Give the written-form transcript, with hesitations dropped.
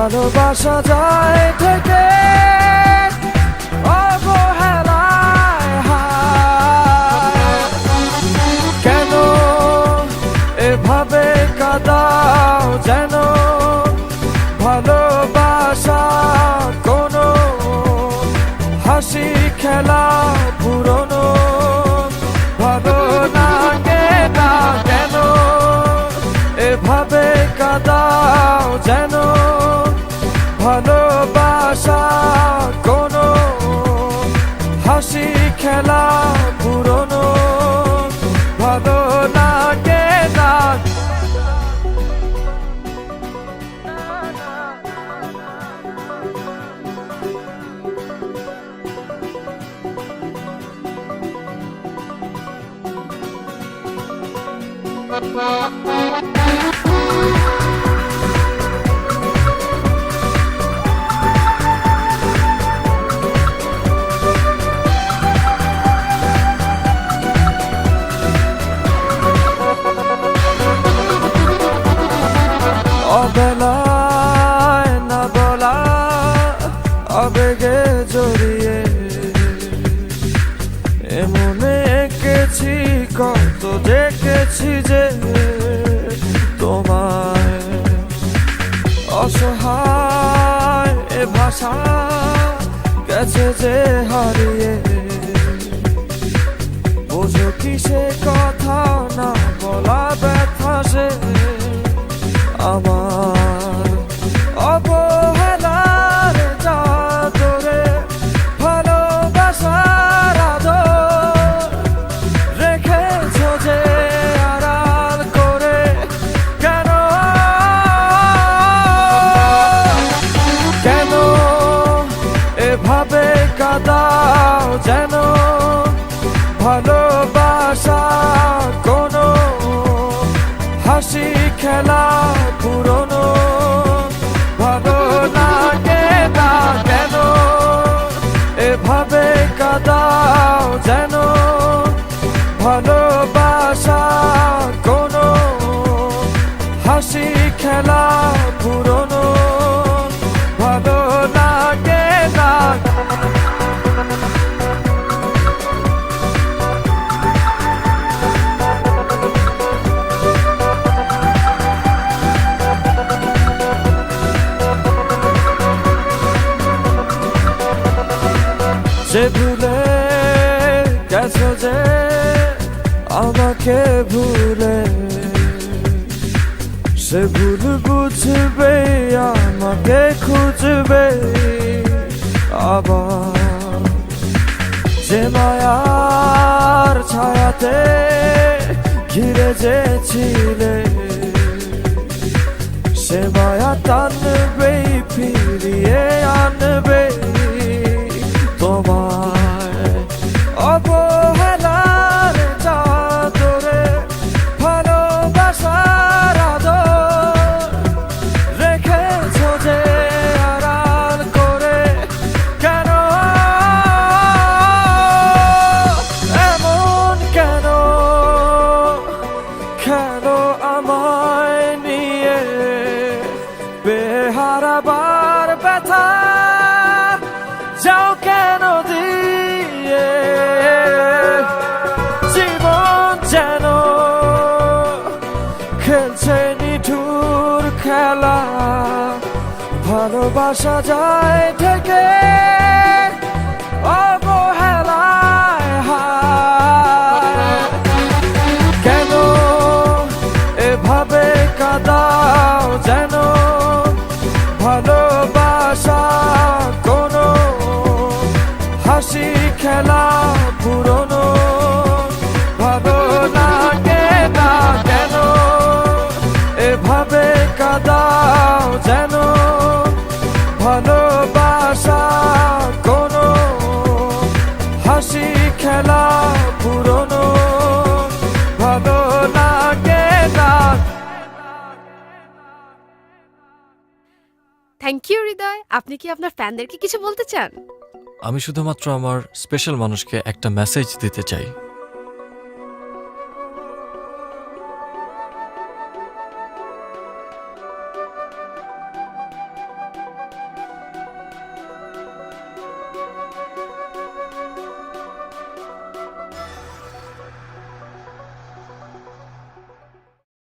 ভালোবাসা যায় থেকে অবহেলায় হায়। কেন এভাবে কাঁদাও যেন ভালোবাসা কোনো হাসি খেলা পুরনো ভালো লাগে না। কেন এভাবে কাঁদাও যেন ভালোবাসা কোনো হাসি খেলা পুরনো ভালো লাগে না। অবেলায় না বলা আবেগে জড়িয়ে এমনে এঁকেছি কত দেখেছি যে তোমায় অসহায় এ ভাষা গেছে যে হারিয়ে বোঝো কি সে কথা না বলা ব্যথা সে আমার অবহেলার চাদরে ভালোবাসার আদর রেখেছো যে আড়াল করে। কেন কেন এভাবে কাঁদাও যেন ভালোবাসা কোনো হাসি খেলা পুরনো ভালো লাগে না। কেন এভাবে কাঁদাও যেন ভালোবাসা কোনো হাসি খেলা পুরনো ভালো লাগে না। সে ভুলে গেছো যে আমাকে ভুলে সে ভুল বুঝবে আমাকে খুঁজবে আবার। যে মায়ার ছায়াতে ঘিরে যে ছিলে সে মায়া টানবে ফিরিয়ে আনবে তোমায় অবহেলার চাদরে ভালোবাসার আদর রেখেছো যে আড়াল করে। কেন এমন কেন কেন আমায় নিয়ে বেহারাবার ব্যথা যাও কেন দিয়ে জীবন যেন খেলছে নিঠুর খেলা ভালোবাসা যায় থেকে অবহেলায় হায়। কেন এভাবে কাঁদাও যেন ভালোবাসা কোনো হাসি খেলা পুরনো ভালো লাগে না। কেন এভাবে কাঁদাও যেন ভালোবাসা কোনো হাসি খেলা পুরনো ভালো লাগে না। থ্যাংক ইউ হৃদয়। আপনি কি আপনার ফ্যানদেরকে কিছু বলতে চান? আমি শুধুমাত্র আমার স্পেশাল মানুষকে একটা মেসেজ দিতে চাই।